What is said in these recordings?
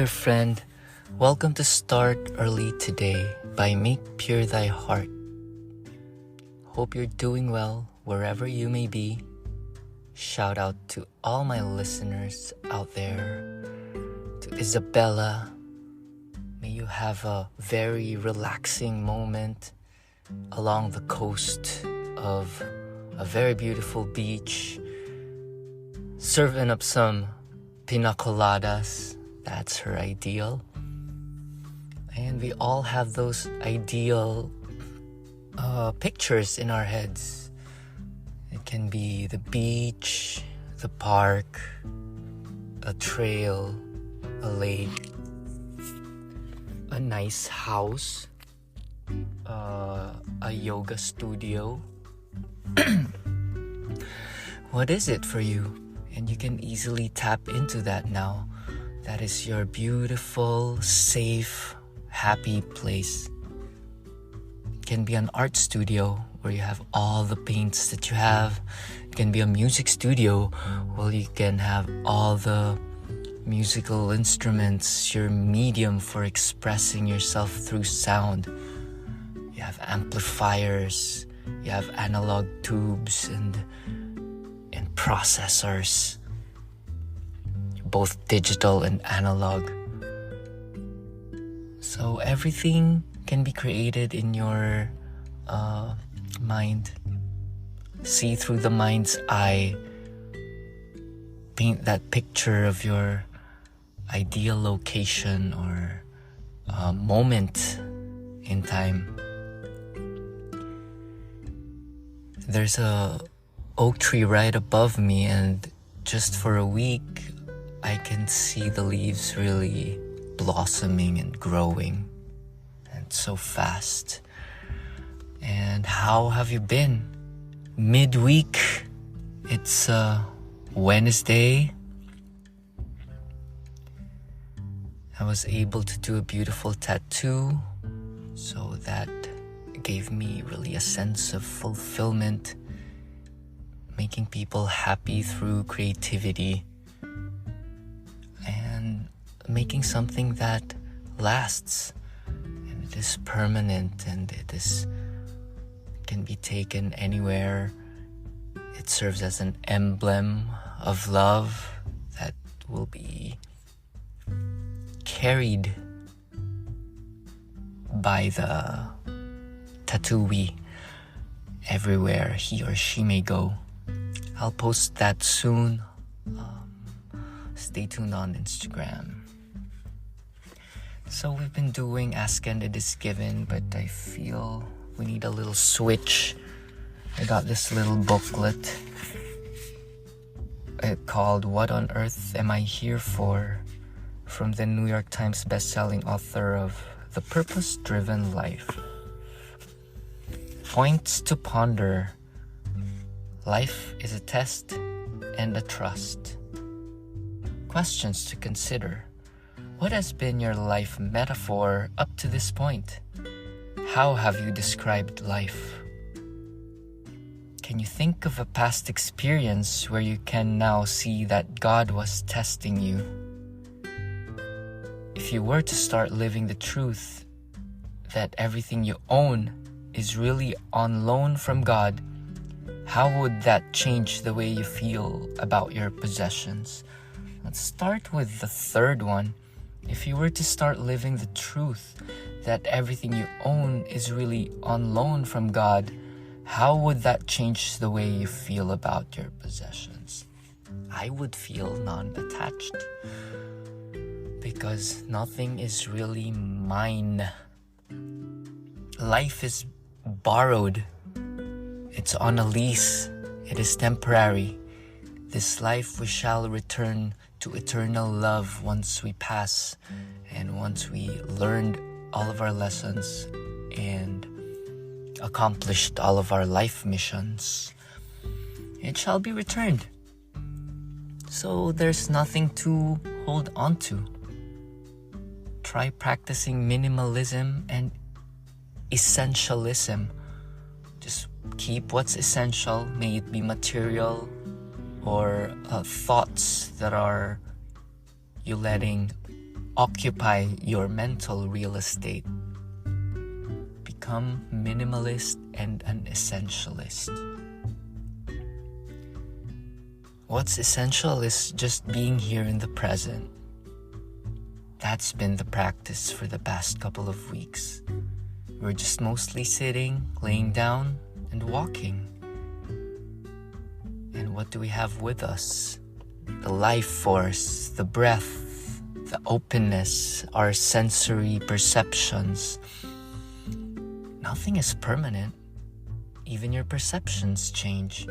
there, friend. Welcome to Start Early Today by Make Pure Thy Heart. Hope you're doing well wherever you may be. Shout out to all my listeners out there. To Isabella, may you have a very relaxing moment along the coast of a very beautiful beach, serving up some pina coladas. That's her ideal. And we all have those ideal pictures in our heads. It can be the beach, the park, a trail, a lake, a nice house, a yoga studio. What is it for you? And you can easily tap into that now. That is your beautiful, safe, happy place. It can be an art studio where you have all the paints that you have. It can be a music studio where you can have all the musical instruments, your medium for expressing yourself through sound. You have amplifiers, you have analog tubes and processors, both digital and analog. So everything can be created in your mind. See through the mind's eye. Paint that picture of your ideal location or moment in time. There's a oak tree right above me, and just for a week I can see the leaves really blossoming and growing, and so fast. And how have you been? Midweek, it's Wednesday. I was able to do a beautiful tattoo, so that gave me really a sense of fulfillment, making people happy through creativity and making something that lasts, and it is permanent, and it can be taken anywhere. It serves as an emblem of love that will be carried by the tattooee everywhere he or she may go. I'll post that soon. Stay tuned on Instagram. So we've been doing Ask and It Is Given, but I feel we need a little switch. I got this little booklet called What on Earth Am I Here For? From the New York Times bestselling author of The Purpose-Driven Life. Points to ponder. Life is a test and a trust. Questions to consider. What has been your life metaphor up to this point? How have you described life? Can you think of a past experience where you can now see that God was testing you? If you were to start living the truth that everything you own is really on loan from God, how would that change the way you feel about your possessions? Let's start with the third one. If you were to start living the truth that everything you own is really on loan from God, how would that change the way you feel about your possessions? I would feel non-attached, because nothing is really mine. Life is borrowed. It's on a lease. It is temporary. This life we shall return to eternal love once we pass, and once we learned all of our lessons and accomplished all of our life missions. It shall be returned. So there's nothing to hold on to. Try practicing minimalism and essentialism. Just keep what's essential, may it be material or thoughts that are you letting occupy your mental real estate. Become minimalist and an essentialist. What's essential is just being here in the present. That's been the practice for the past couple of weeks. We're just mostly sitting, laying down, and walking. And what do we have with us? The life force, the breath, the openness, our sensory perceptions. Nothing is permanent. Even your perceptions change.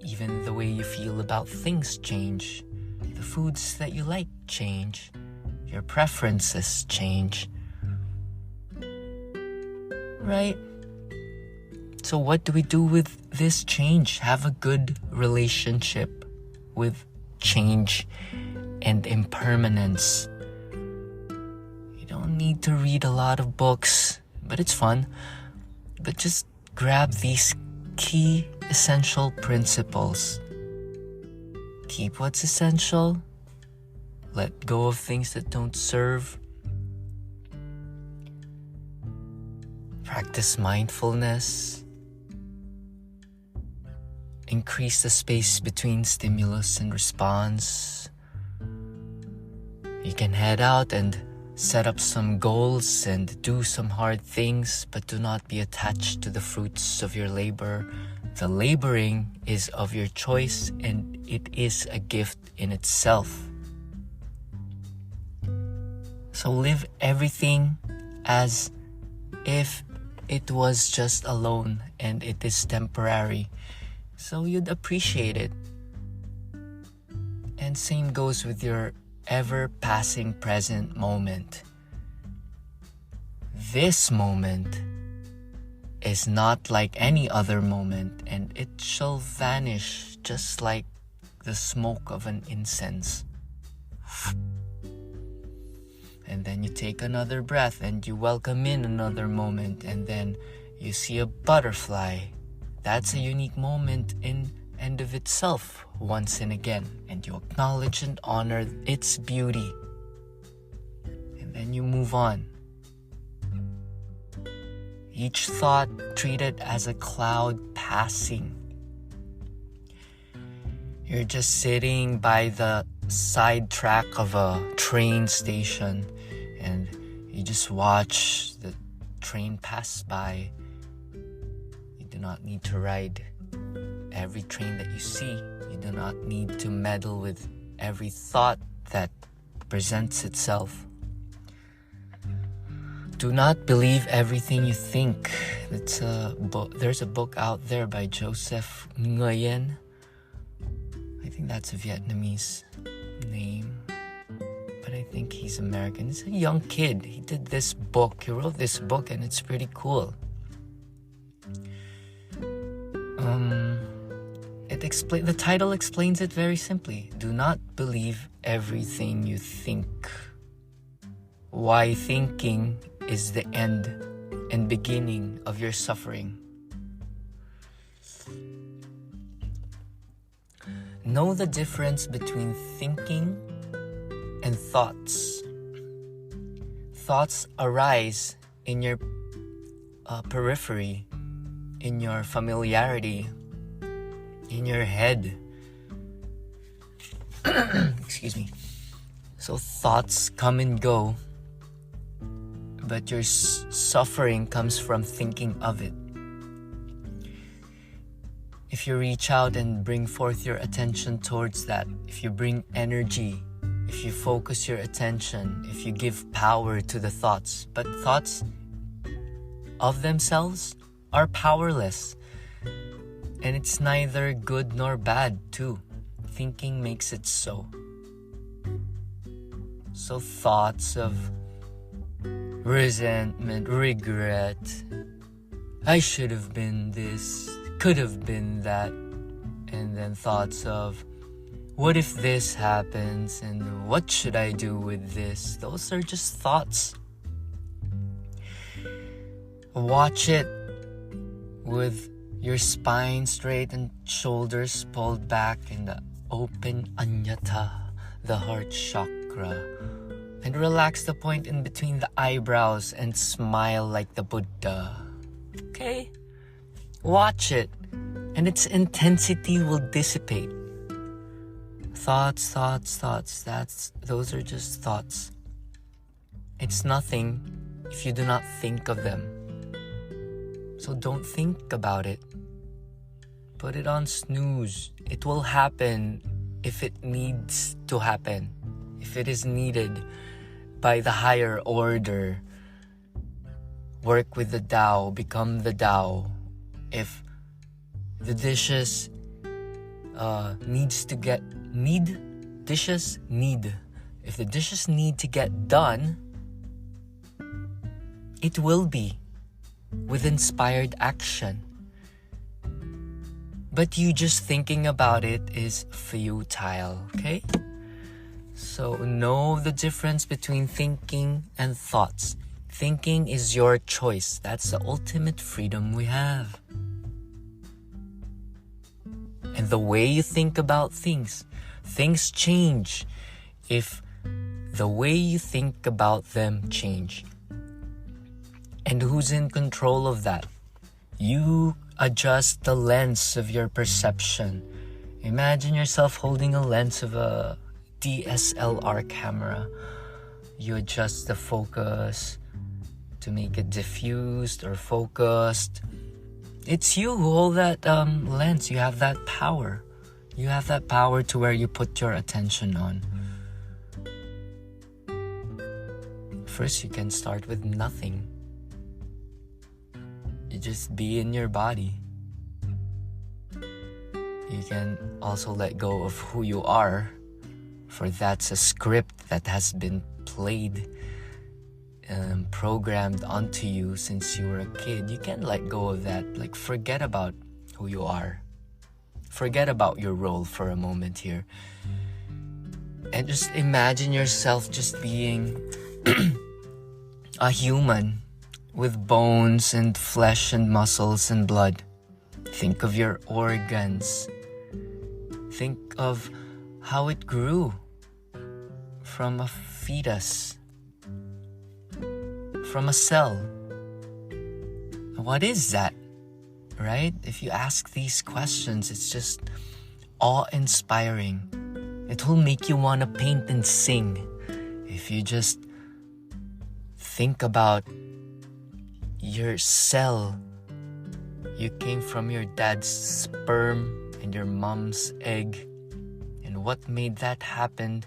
Even the way you feel about things change. The foods that you like change. Your preferences change. Right? So what do we do with this change? Have a good relationship with change and impermanence. You don't need to read a lot of books, but it's fun. But just grab these key essential principles. Keep what's essential. Let go of things that don't serve. Practice mindfulness. Increase the space between stimulus and response. You can head out and set up some goals and do some hard things, but do not be attached to the fruits of your labor. The laboring is of your choice, and it is a gift in itself. So live everything as if it was just alone and it is temporary. So you'd appreciate it. And same goes with your ever-passing present moment. This moment is not like any other moment, and it shall vanish just like the smoke of an incense. And then you take another breath and you welcome in another moment, and then you see a butterfly. That's a unique moment in and of itself once and again, and you acknowledge and honor its beauty. And then you move on. Each thought treat it as a cloud passing. You're just sitting by the side track of a train station and you just watch the train pass by. You do not need to ride every train that you see. You do not need to meddle with every thought that presents itself. Do not believe everything you think. There's a book out there by Joseph Nguyen. I think that's a Vietnamese name, but I think he's American. He's a young kid. He wrote this book, and it's pretty cool. The title explains it very simply. Do not believe everything you think. Why thinking is the end and beginning of your suffering. Know the difference between thinking and thoughts. Thoughts arise in your periphery, in your familiarity, in your head. Excuse me. So thoughts come and go, but your suffering comes from thinking of it. If you reach out and bring forth your attention towards that, if you bring energy, if you focus your attention, if you give power to the thoughts, but thoughts of themselves are powerless. And it's neither good nor bad too. Thinking makes it so. So thoughts of resentment, regret, I should have been this, could have been that, and then thoughts of what if this happens and what should I do with this? Those are just thoughts. Watch it with your spine straight and shoulders pulled back, and the open anyata, the heart chakra, And relax the point in between the eyebrows and smile like the Buddha. Okay? Watch it, and its intensity will dissipate. Thoughts. Those are just thoughts. It's nothing if you do not think of them. So don't think about it. Put it on snooze. It will happen if it needs to happen. If it is needed by the higher order. Work with the Tao, become the Tao. If the dishes if the dishes need to get done, it will be with inspired action. But you just thinking about it is futile, okay? So know the difference between thinking and thoughts. Thinking is your choice. That's the ultimate freedom we have. And the way you think about things change if the way you think about them change. And who's in control of that? You adjust the lens of your perception. Imagine yourself holding a lens of a DSLR camera. You adjust the focus to make it diffused or focused. It's you who hold that lens. You have that power. You have that power to where you put your attention on. First, you can start with nothing. You just be in your body. You can also let go of who you are, for that's a script that has been played and programmed onto you since you were a kid. You can let go of that. Like, forget about who you are. Forget about your role for a moment here. And just imagine yourself just being a human with bones and flesh and muscles and blood. Think of your organs. Think of how it grew from a fetus, from a cell. What is that, right? If you ask these questions, it's just awe-inspiring. It will make you want to paint and sing. If you just think about your cell. You came from your dad's sperm and your mom's egg. And what made that happen?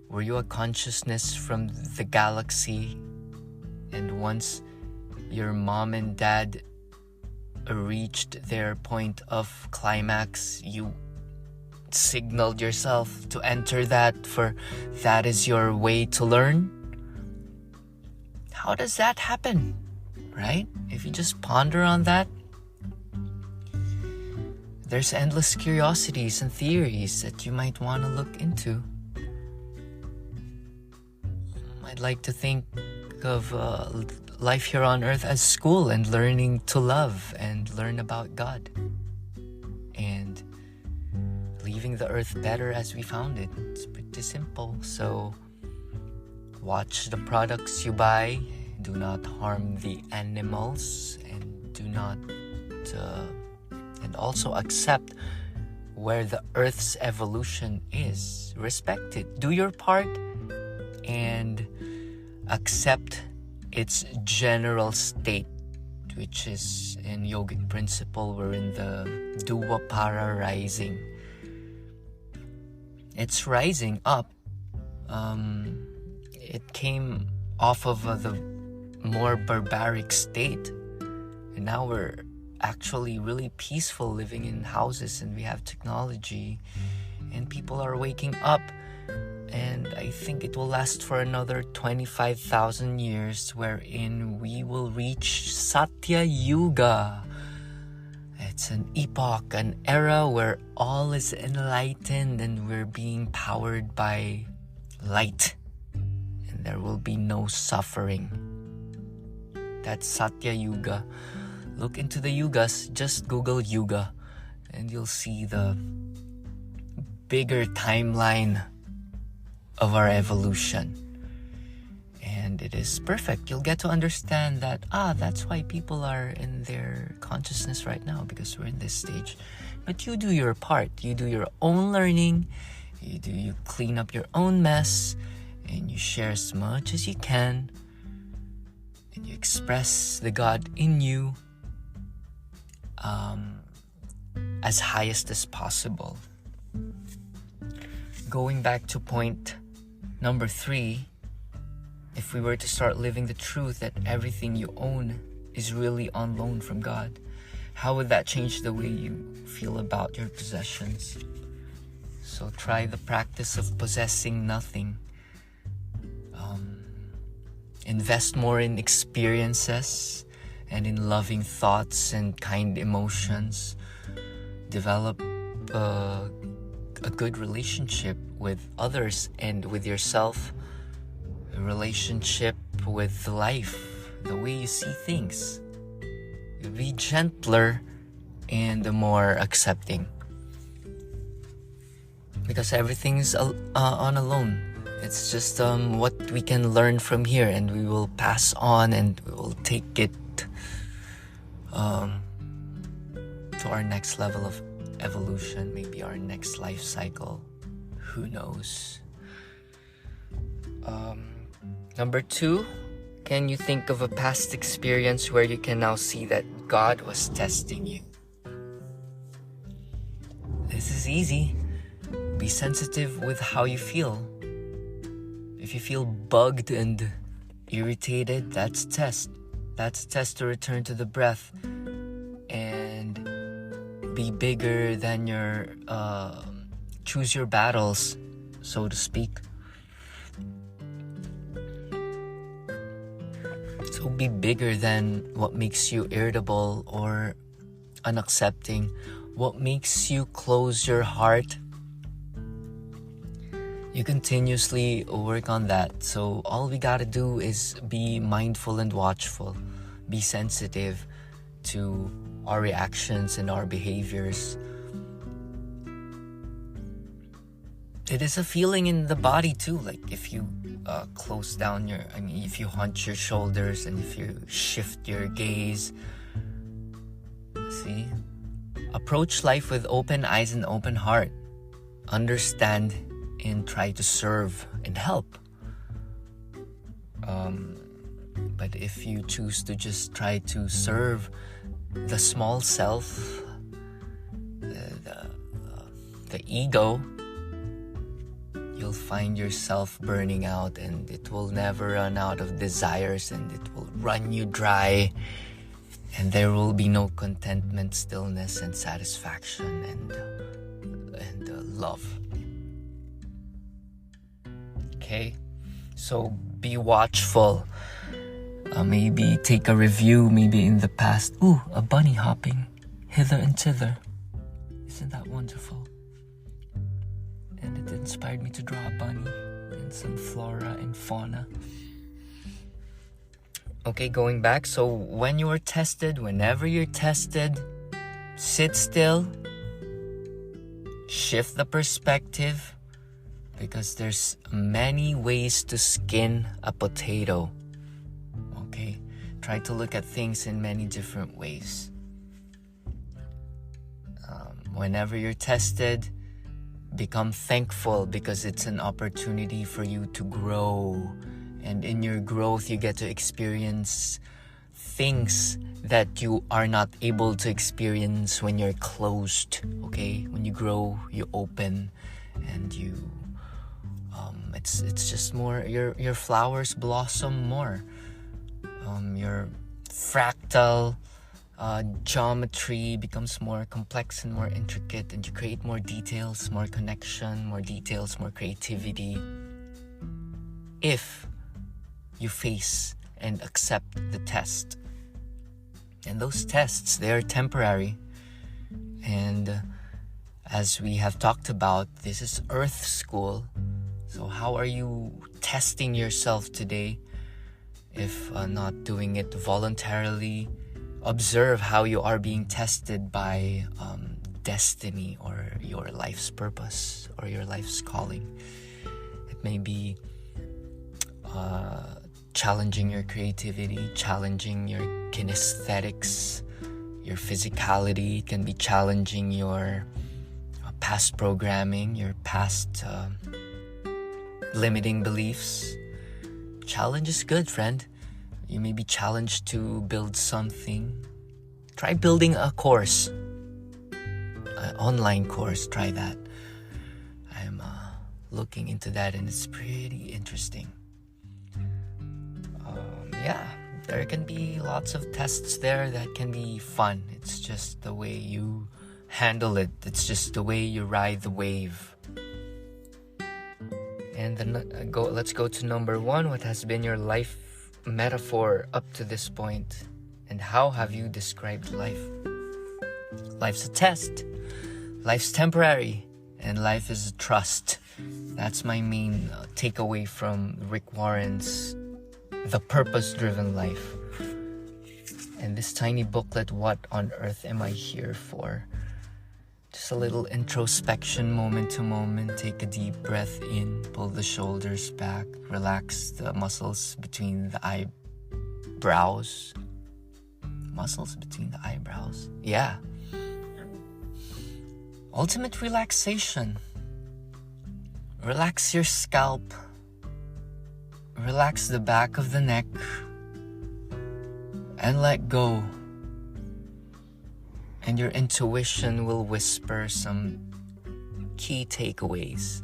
Were you a consciousness from the galaxy? And once your mom and dad reached their point of climax, you signaled yourself to enter that, for that is your way to learn? How does that happen, right? If you just ponder on that, there's endless curiosities and theories that you might want to look into. I'd like to think of life here on earth as school and learning to love and learn about God and leaving the earth better as we found it. It's pretty simple. So watch the products you buy. Do not harm the animals, and do not and also accept where the earth's evolution is. Respect it. Do your part and accept its general state, which is in yogic principle, we're in the Dwapara rising. It's rising up. It came off of the more barbaric state, and now we're actually really peaceful, living in houses, and we have technology, and people are waking up. And I think it will last for another 25,000 years, wherein we will reach Satya Yuga. It's an epoch, an era where all is enlightened and we're being powered by light. And there will be no suffering. That's Satya Yuga. Look into the yugas, just Google Yuga, and you'll see the bigger timeline of our evolution. And it is perfect. You'll get to understand that, that's why people are in their consciousness right now, because we're in this stage. But you do your part. You do your own learning. You clean up your own mess, and you share as much as you can, and you express the God in you as highest as possible. Going back to point number 3, if we were to start living the truth that everything you own is really on loan from God, how would that change the way you feel about your possessions? So try the practice of possessing nothing. Invest more in experiences and in loving thoughts and kind emotions. Develop a good relationship with others and with yourself. A relationship with life, the way you see things. Be gentler and more accepting. Because everything's on a loan. It's just what we can learn from here, and we will pass on, and we will take it to our next level of evolution, maybe our next life cycle. Who knows? Number 2, can you think of a past experience where you can now see that God was testing you? This is easy. Be sensitive with how you feel. If you feel bugged and irritated, that's a test. That's a test to return to the breath and be bigger than your, choose your battles, so to speak. So be bigger than what makes you irritable or unaccepting, what makes you close your heart. You continuously work on that. So all we gotta do is be mindful and watchful. Be sensitive to our reactions and our behaviors. It is a feeling in the body too. Like if you close down if you hunch your shoulders and if you shift your gaze. See? Approach life with open eyes and open heart. Understand and try to serve and help. But if you choose to just try to serve the small self, the ego, you'll find yourself burning out, and it will never run out of desires, and it will run you dry, and there will be no contentment, stillness, and satisfaction and love. Okay, so be watchful. Maybe take a review, maybe in the past. Ooh, a bunny hopping hither and thither. Isn't that wonderful? And it inspired me to draw a bunny and some flora and fauna. Okay, going back. So when you are tested, whenever you're tested, sit still. Shift the perspective. Because there's many ways to skin a potato. Okay? Try to look at things in many different ways. Whenever you're tested, become thankful because it's an opportunity for you to grow. And in your growth, you get to experience things that you are not able to experience when you're closed. Okay? When you grow, you open and you... It's just more, your flowers blossom more. Your fractal geometry becomes more complex and more intricate, and you create more details, more connection, more details, more creativity. If you face and accept the test. And those tests, they are temporary. And as we have talked about, this is Earth School. So how are you testing yourself today? If not doing it voluntarily, observe how you are being tested by destiny or your life's purpose or your life's calling. It may be challenging your creativity, challenging your kinesthetics, your physicality. It can be challenging your past programming, your past limiting beliefs. Challenge is good, friend. You may be challenged to build something. Try building a course, an online course. Try that. I'm looking into that, and it's pretty interesting. There can be lots of tests there that can be fun. It's just the way you handle it. It's just the way you ride the wave. And then let's go to number 1. What has been your life metaphor up to this point? And how have you described life? Life's a test. Life's temporary. And life is a trust. That's my main takeaway from Rick Warren's The Purpose-Driven Life. And this tiny booklet, What on Earth Am I Here For? Just a little introspection, moment to moment. Take a deep breath in, pull the shoulders back, relax the muscles between the eyebrows. Muscles between the eyebrows? Yeah. Ultimate relaxation. Relax your scalp. Relax the back of the neck. And let go. And your intuition will whisper some key takeaways.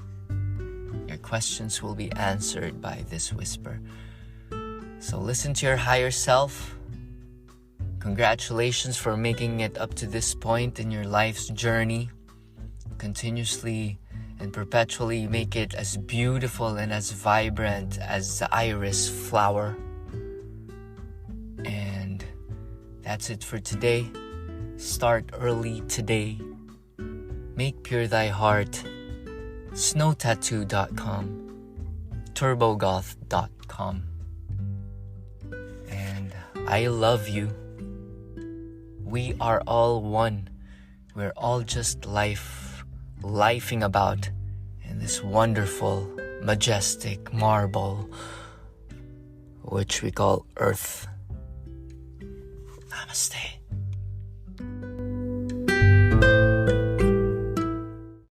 Your questions will be answered by this whisper. So listen to your higher self. Congratulations for making it up to this point in your life's journey. Continuously and perpetually make it as beautiful and as vibrant as the iris flower. And that's it for today. Start early today. Make pure thy heart. Snowtattoo.com. Turbogoth.com. And I love you. We are all one. We're all just lifing about in this wonderful, majestic marble which we call Earth. Namaste.